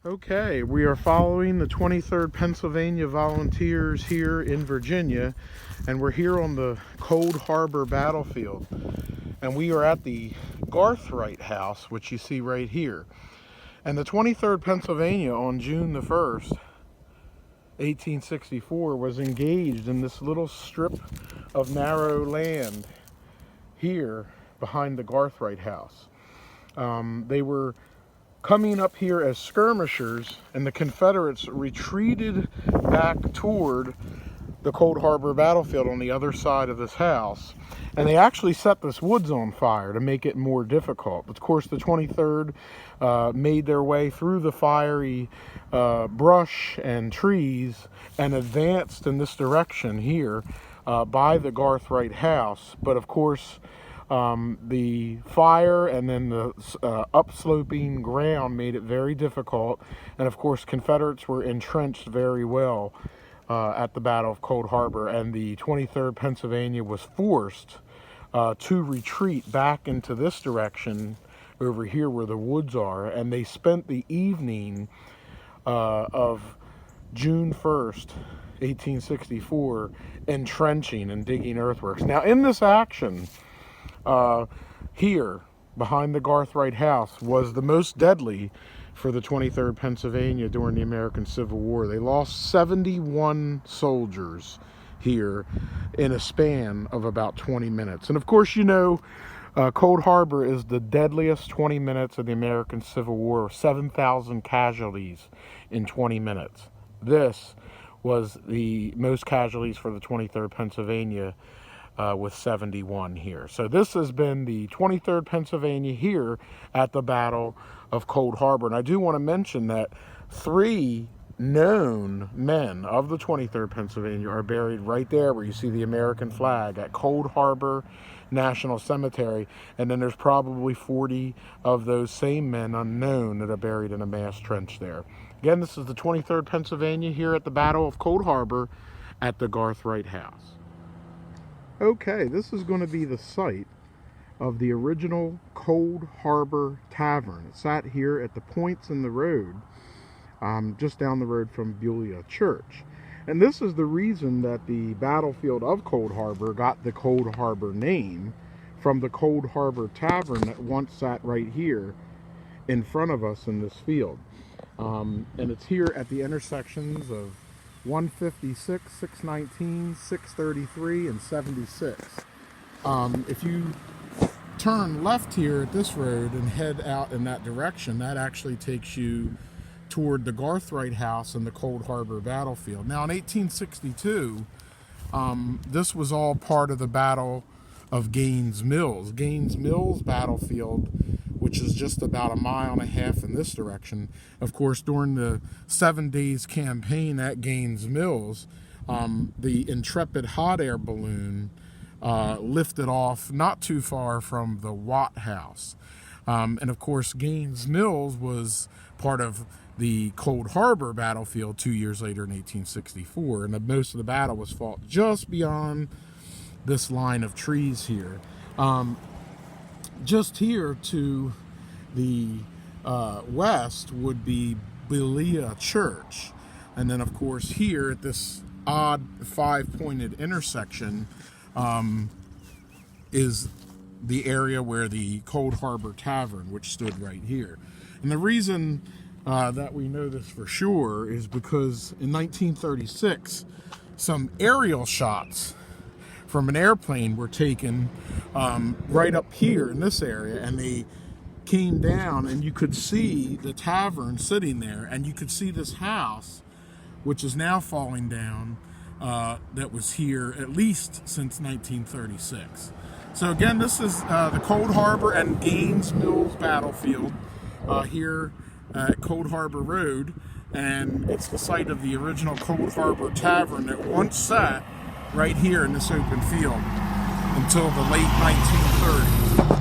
Okay, we are following the 23rd Pennsylvania Volunteers here in Virginia, and we're here on the Cold Harbor battlefield. And we are at the Garthright House, which you see right here. And the 23rd Pennsylvania on June the 1st, 1864, was engaged in this little strip of narrow land here behind the Garthright House. They were coming up here as skirmishers, and the Confederates retreated back toward the Cold Harbor battlefield on the other side of this house, and they actually set this woods on fire to make it more difficult. Of course, the 23rd made their way through the fiery brush and trees and advanced in this direction here by the Garthright house. But of course, the fire and then the upsloping ground made it very difficult, and of course Confederates were entrenched very well at the Battle of Cold Harbor, and the 23rd Pennsylvania was forced to retreat back into this direction over here where the woods are, and they spent the evening of June 1st, 1864, entrenching and digging earthworks. Now, in this action, here behind the Garthright house was the most deadly for the 23rd Pennsylvania during the American Civil War. They lost 71 soldiers here in a span of about 20 minutes. And of course, you know, Cold Harbor is the deadliest 20 minutes of the American Civil War. 7,000 casualties in 20 minutes. This was the most casualties for the 23rd Pennsylvania, with 71 here. So this has been the 23rd Pennsylvania here at the Battle of Cold Harbor. And I do want to mention that 3 known men of the 23rd Pennsylvania are buried right there where you see the American flag at Cold Harbor National Cemetery. And then there's probably 40 of those same men unknown that are buried in a mass trench there. Again, this is the 23rd Pennsylvania here at the Battle of Cold Harbor at the Garthright House. Okay, this is going to be the site of the original Cold Harbor Tavern. It sat here at the points in the road, just down the road from Beulah Church. And this is the reason that the battlefield of Cold Harbor got the Cold Harbor name, from the Cold Harbor Tavern that once sat right here in front of us in this field. And it's here at the intersections of 156, 619, 633, and 76. If you turn left here at this road and head out in that direction, that actually takes you toward the Garthright house and the Cold Harbor battlefield. Now, in 1862, this was all part of the Battle of Gaines Mills. Gaines Mills battlefield, which is just about 1.5 miles in this direction. Of course, during the 7 Days campaign at Gaines Mills, the Intrepid hot air balloon lifted off not too far from the Watt House. And of course, Gaines Mills was part of the Cold Harbor battlefield 2 years later in 1864. And most of the battle was fought just beyond this line of trees here. Just here to the west would be Beulah Church. And then, of course, here at this odd 5-pointed intersection is the area where the Cold Harbor Tavern, which stood right here. And the reason that we know this for sure is because in 1936, some aerial shots from an airplane were taken right up here in this area, and they came down, and you could see the tavern sitting there, and you could see this house, which is now falling down, that was here at least since 1936. So again, this is the Cold Harbor and Gaines Mills battlefield here at Cold Harbor Road, and it's the site of the original Cold Harbor Tavern that once sat right here in this open field until the late 1930s.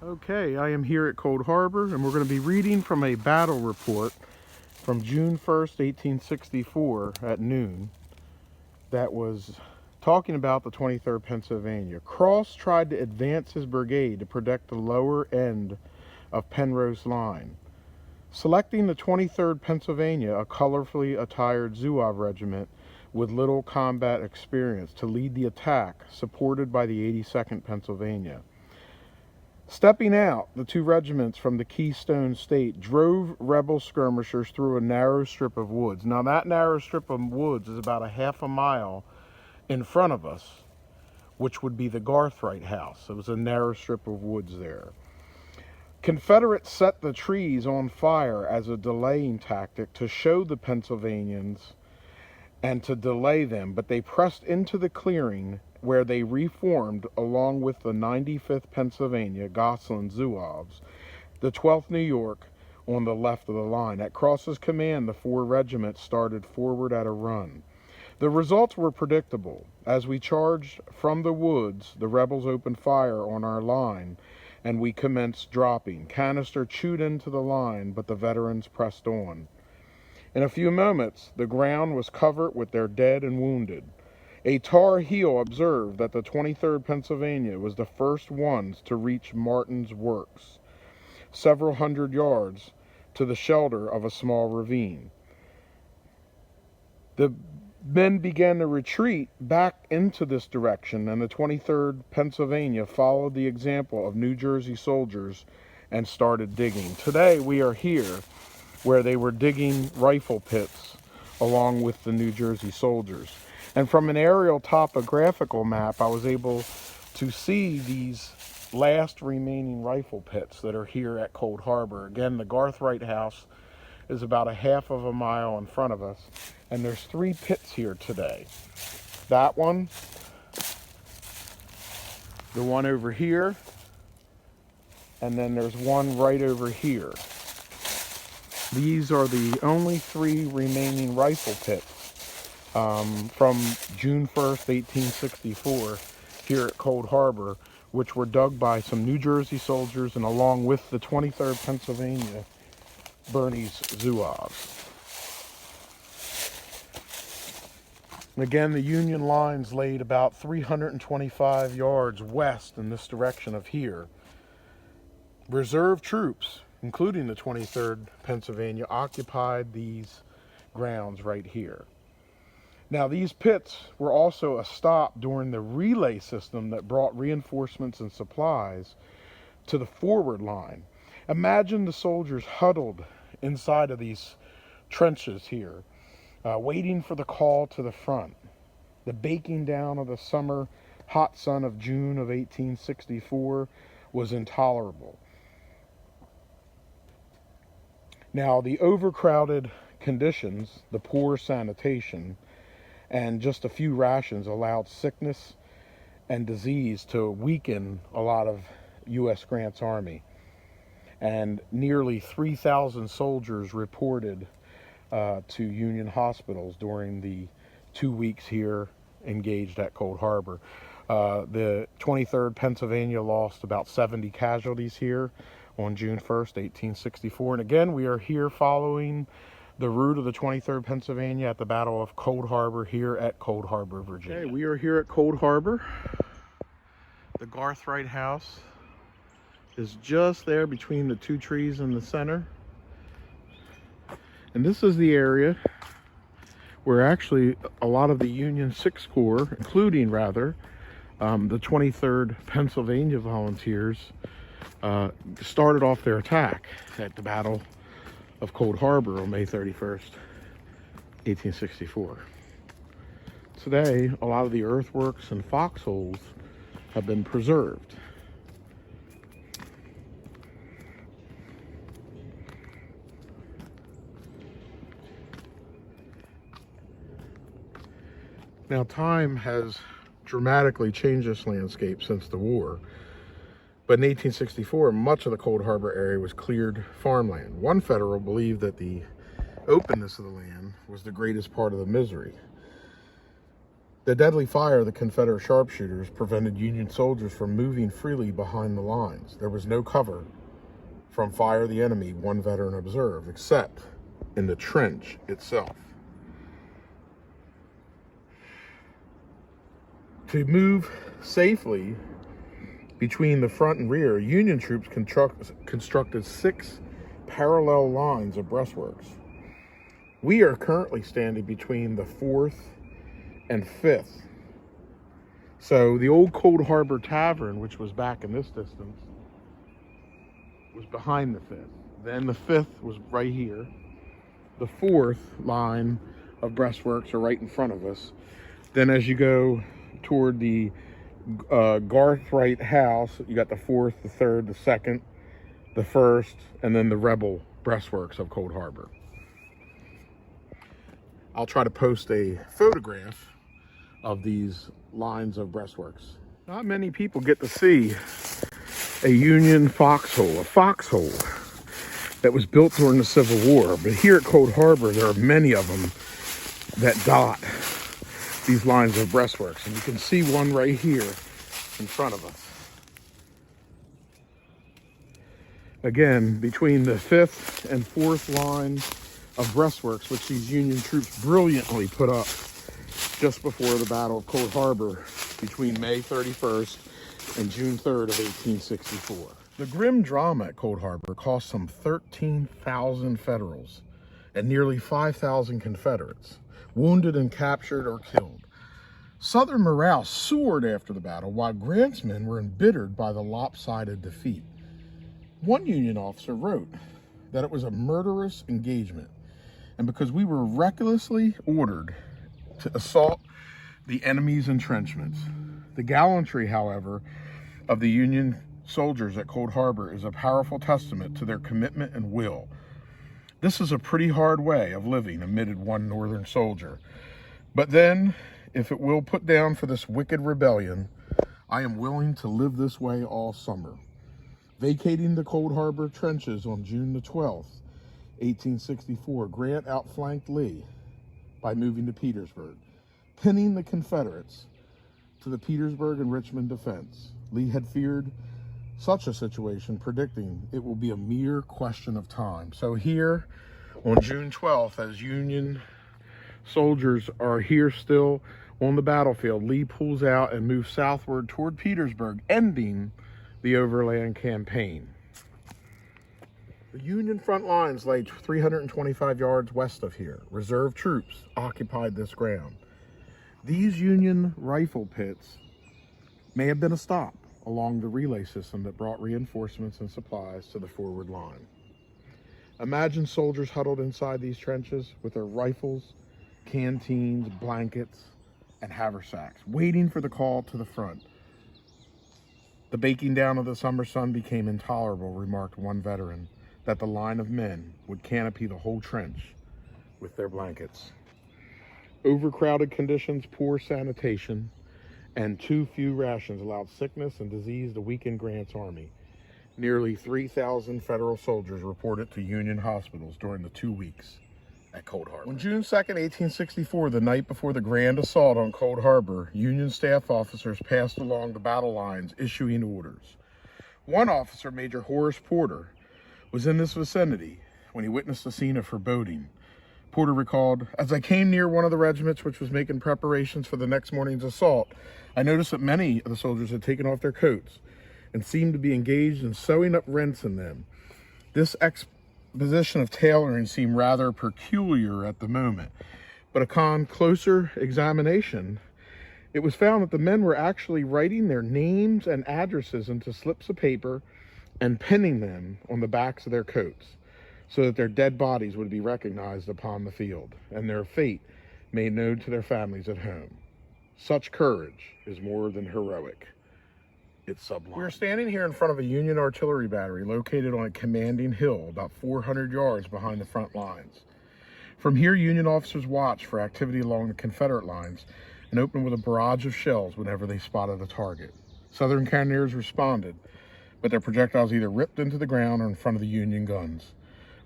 Okay, I am here at Cold Harbor, and we're going to be reading from a battle report from June 1st, 1864 at noon that was talking about the 23rd Pennsylvania. Cross tried to advance his brigade to protect the lower end of Penrose Line. Selecting the 23rd Pennsylvania, a colorfully attired Zouave regiment with little combat experience, to lead the attack, supported by the 82nd Pennsylvania. Stepping out, the two regiments from the Keystone State drove rebel skirmishers through a narrow strip of woods. Now, that narrow strip of woods is about a half a mile in front of us, which would be the Garthright House. It was a narrow strip of woods there. Confederates set the trees on fire as a delaying tactic to show the Pennsylvanians and to delay them, but they pressed into the clearing where they reformed along with the 95th Pennsylvania, Gosselin Zouaves, the 12th New York on the left of the line. At Cross's command, the four regiments started forward at a run. The results were predictable. As we charged from the woods, the rebels opened fire on our line, and we commenced dropping. Canister chewed into the line, but the veterans pressed on. In a few moments, the ground was covered with their dead and wounded. A Tar Heel observed that the 23rd Pennsylvania was the first ones to reach Martin's works, several hundred yards to the shelter of a small ravine. The men began to retreat back into this direction, and the 23rd Pennsylvania followed the example of New Jersey soldiers and started digging. Today we are here where they were digging rifle pits along with the New Jersey soldiers. And from an aerial topographical map, I was able to see these last remaining rifle pits that are here at Cold Harbor. Again, the Garthright House is about a half of a mile in front of us, and there's three pits here today. That one, the one over here, and then there's one right over here. These are the only three remaining rifle pits from June 1st, 1864 here at Cold Harbor, which were dug by some New Jersey soldiers and along with the 23rd Pennsylvania Bernese Zouaves. Again, the Union lines laid about 325 yards west in this direction of here. Reserve troops, including the 23rd Pennsylvania, occupied these grounds right here. Now, these pits were also a stop during the relay system that brought reinforcements and supplies to the forward line. Imagine the soldiers huddled inside of these trenches here, waiting for the call to the front. The baking down of the summer hot sun of June of 1864 was intolerable. Now, the overcrowded conditions, the poor sanitation, and just a few rations allowed sickness and disease to weaken a lot of U.S. Grant's army. And nearly 3,000 soldiers reported to Union hospitals during the 2 weeks here engaged at Cold Harbor. The 23rd Pennsylvania lost about 70 casualties here on June 1st, 1864. And again, we are here following the route of the 23rd Pennsylvania at the Battle of Cold Harbor here at Cold Harbor, Virginia. Okay, we are here at Cold Harbor. The Garthright House is just there between the two trees in the center. And this is the area where actually a lot of the Union 6th Corps, including the 23rd Pennsylvania Volunteers, started off their attack at the Battle of Cold Harbor on May 31st, 1864. Today, a lot of the earthworks and foxholes have been preserved. Now, time has dramatically changed this landscape since the war. But in 1864, much of the Cold Harbor area was cleared farmland. One Federal believed that the openness of the land was the greatest part of the misery. The deadly fire of the Confederate sharpshooters prevented Union soldiers from moving freely behind the lines. There was no cover from fire of the enemy, one veteran observed, except in the trench itself. To move safely between the front and rear, Union troops constructed 6 parallel lines of breastworks. We are currently standing between the 4th and 5th. So the old Cold Harbor Tavern, which was back in this distance, was behind the 5th. Then the 5th was right here. The 4th line of breastworks are right in front of us. Then as you go toward the Garthright House, you got the 4th, the 3rd, the 2nd, the 1st, and then the rebel breastworks of Cold Harbor. I'll try to post a photograph of these lines of breastworks. Not many people get to see a Union foxhole, a foxhole that was built during the Civil War. But here at Cold Harbor, there are many of them that dot these lines of breastworks. And you can see one right here in front of us. Again, between the 5th and 4th line of breastworks, which these Union troops brilliantly put up just before the Battle of Cold Harbor between May 31st and June 3rd of 1864. The grim drama at Cold Harbor cost some 13,000 Federals and nearly 5,000 Confederates, wounded and captured or killed. Southern morale soared after the battle, while Grant's men were embittered by the lopsided defeat. One Union officer wrote that it was a murderous engagement, and because we were recklessly ordered to assault the enemy's entrenchments. The gallantry, however, of the Union soldiers at Cold Harbor is a powerful testament to their commitment and will. This is a pretty hard way of living, admitted one Northern soldier. But then, if it will put down for this wicked rebellion, I am willing to live this way all summer. Vacating the Cold Harbor trenches on June the 12th, 1864, Grant outflanked Lee by moving to Petersburg, pinning the Confederates to the Petersburg and Richmond defense. Lee had feared such a situation, predicting it will be a mere question of time. So here on June 12th, as Union soldiers are here still on the battlefield, Lee pulls out and moves southward toward Petersburg, ending the overland campaign. The Union front lines lay 325 yards west of here. Reserve troops occupied this ground. These Union rifle pits may have been a stop along the relay system that brought reinforcements and supplies to the forward line. Imagine soldiers huddled inside these trenches with their rifles, canteens, blankets, and haversacks, waiting for the call to the front. The baking down of the summer sun became intolerable, remarked one veteran, that the line of men would canopy the whole trench with their blankets. Overcrowded conditions, poor sanitation, and too few rations allowed sickness and disease to weaken Grant's army. Nearly 3,000 Federal soldiers reported to Union hospitals during the 2 weeks at Cold Harbor. On June 2nd, 1864, the night before the grand assault on Cold Harbor, Union staff officers passed along the battle lines issuing orders. One officer, Major Horace Porter, was in this vicinity when he witnessed a scene of foreboding. Porter recalled, "As I came near one of the regiments which was making preparations for the next morning's assault, I noticed that many of the soldiers had taken off their coats and seemed to be engaged in sewing up rents in them. This exposition of tailoring seemed rather peculiar at the moment, but upon closer examination, it was found that the men were actually writing their names and addresses into slips of paper and pinning them on the backs of their coats, so that their dead bodies would be recognized upon the field, and their fate made known to their families at home. Such courage is more than heroic. It's sublime." We're standing here in front of a Union artillery battery located on a commanding hill about 400 yards behind the front lines. From here, Union officers watched for activity along the Confederate lines and opened with a barrage of shells whenever they spotted a target. Southern cannoneers responded, but their projectiles either ripped into the ground or in front of the Union guns,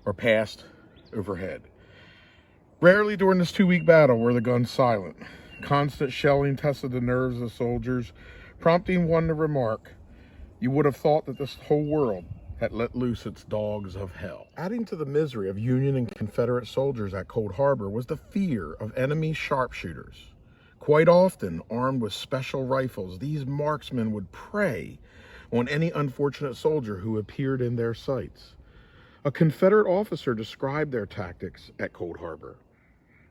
or passed overhead. Rarely during this 2-week battle were the guns silent. Constant shelling tested the nerves of soldiers, prompting one to remark, "You would have thought that this whole world had let loose its dogs of hell." Adding to the misery of Union and Confederate soldiers at Cold Harbor was the fear of enemy sharpshooters. Quite often, armed with special rifles, these marksmen would prey on any unfortunate soldier who appeared in their sights. A Confederate officer described their tactics at Cold Harbor.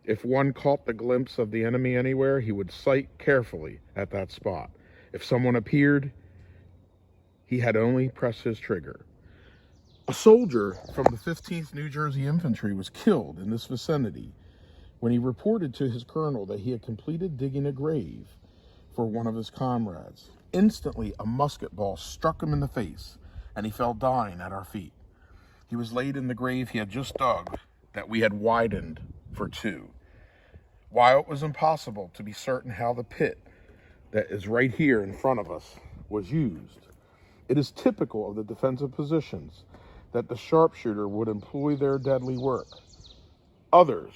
If one caught the glimpse of the enemy anywhere, he would sight carefully at that spot. If someone appeared, he had only pressed his trigger. A soldier from the 15th New Jersey Infantry was killed in this vicinity when he reported to his colonel that he had completed digging a grave for one of his comrades. Instantly, a musket ball struck him in the face, and he fell dying at our feet. He was laid in the grave he had just dug that we had widened for two. While it was impossible to be certain how the pit that is right here in front of us was used, it is typical of the defensive positions that the sharpshooter would employ their deadly work. Others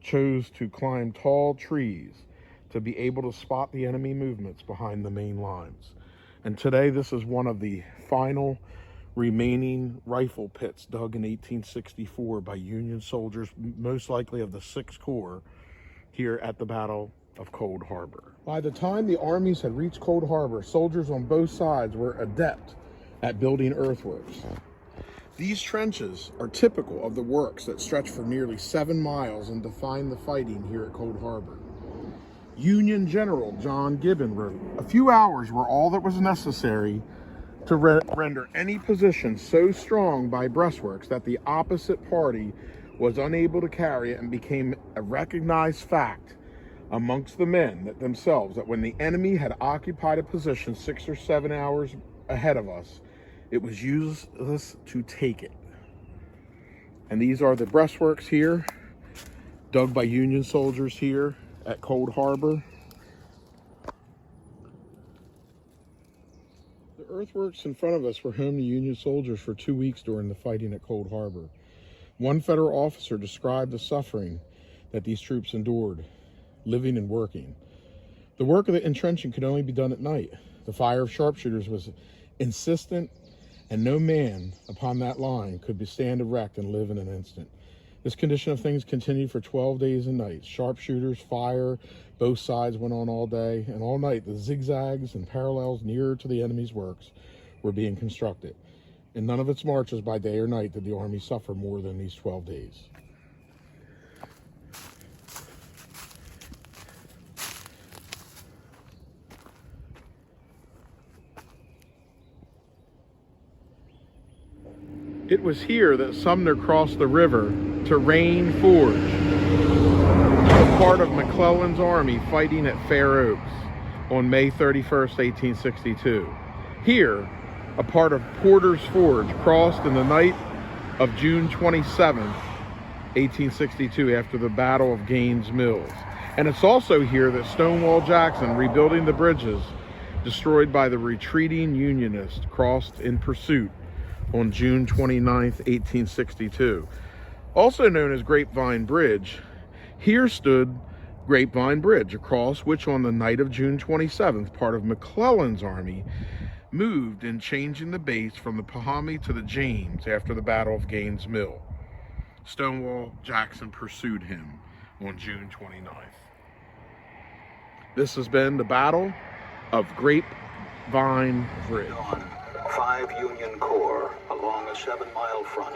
chose to climb tall trees to be able to spot the enemy movements behind the main lines. And today, this is one of the final remaining rifle pits dug in 1864 by Union soldiers, most likely of the 6th Corps, here at the Battle of Cold Harbor. By the time the armies had reached Cold Harbor, soldiers on both sides were adept at building earthworks. These trenches are typical of the works that stretch for nearly 7 miles and define the fighting here at Cold Harbor. Union General John Gibbon wrote, "A few hours were all that was necessary to render any position so strong by breastworks that the opposite party was unable to carry it, and became a recognized fact amongst the men that when the enemy had occupied a position 6 or 7 hours ahead of us, it was useless to take it." And these are the breastworks here, dug by Union soldiers here at Cold Harbor. The earthworks in front of us were home to Union soldiers for 2 weeks during the fighting at Cold Harbor. One Federal officer described the suffering that these troops endured, living and working. The work of the entrenching could only be done at night. The fire of sharpshooters was insistent, and no man upon that line could stand erect and live in an instant. This condition of things continued for 12 days and nights. Sharpshooters, fire, both sides went on all day, and all night the zigzags and parallels nearer to the enemy's works were being constructed. In none of its marches by day or night did the army suffer more than these 12 days. It was here that Sumner crossed the river to Rain Forge, a part of McClellan's army fighting at Fair Oaks on May 31st, 1862. Here, a part of Porter's Forge crossed in the night of June 27th, 1862, after the Battle of Gaines Mills. And it's also here that Stonewall Jackson, rebuilding the bridges destroyed by the retreating Unionists, crossed in pursuit on June 29th, 1862. Also known as Grapevine Bridge, here stood Grapevine Bridge, across which on the night of June 27th, part of McClellan's army moved in changing the base from the Pahomie to the James after the Battle of Gaines Mill. Stonewall Jackson pursued him on June 29th. This has been the Battle of Grapevine Bridge. 5 Union Corps along a 7-mile front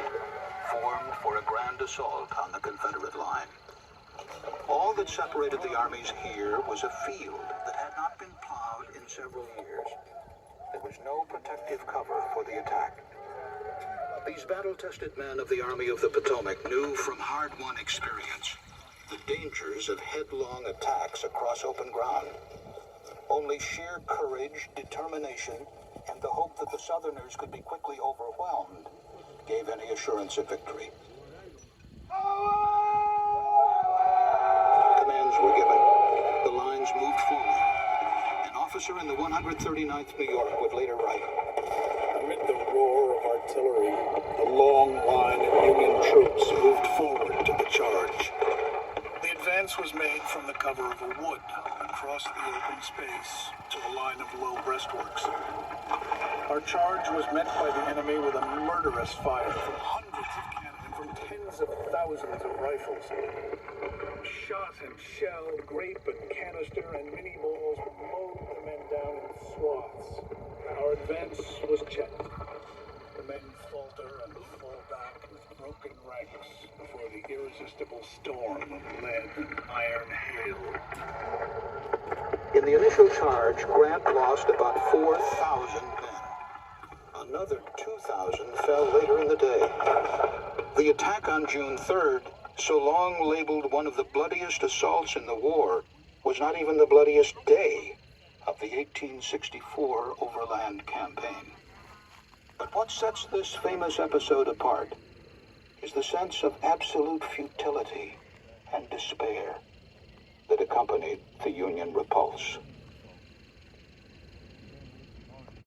formed for a grand assault on the Confederate line. All that separated the armies here was a field that had not been plowed in several years. There was no protective cover for the attack. These battle-tested men of the Army of the Potomac knew from hard-won experience the dangers of headlong attacks across open ground. Only sheer courage, determination, and the hope that the Southerners could be quickly overwhelmed gave any assurance of victory. Commands were given. The lines moved forward. An officer in the 139th New York would later write, "Amid the roar of artillery, a long line of Union troops moved forward to the charge. The advance was made from the cover of a wood, across the open space to a line of low breastworks. Our charge was met by the enemy with a murderous fire from hundreds of cannon and from tens of thousands of rifles. Shot and shell, grape and canister, and mini balls mowed the men down in swaths. Our advance was checked. The men falter and fall back with broken ranks before the irresistible storm of lead and iron hail. In the initial charge, Grant lost about 4,000 men. Another 2,000 fell later in the day. The attack on June 3rd, so long labeled one of the bloodiest assaults in the war, was not even the bloodiest day of the 1864 Overland Campaign. But what sets this famous episode apart is the sense of absolute futility and despair that accompanied the Union repulse.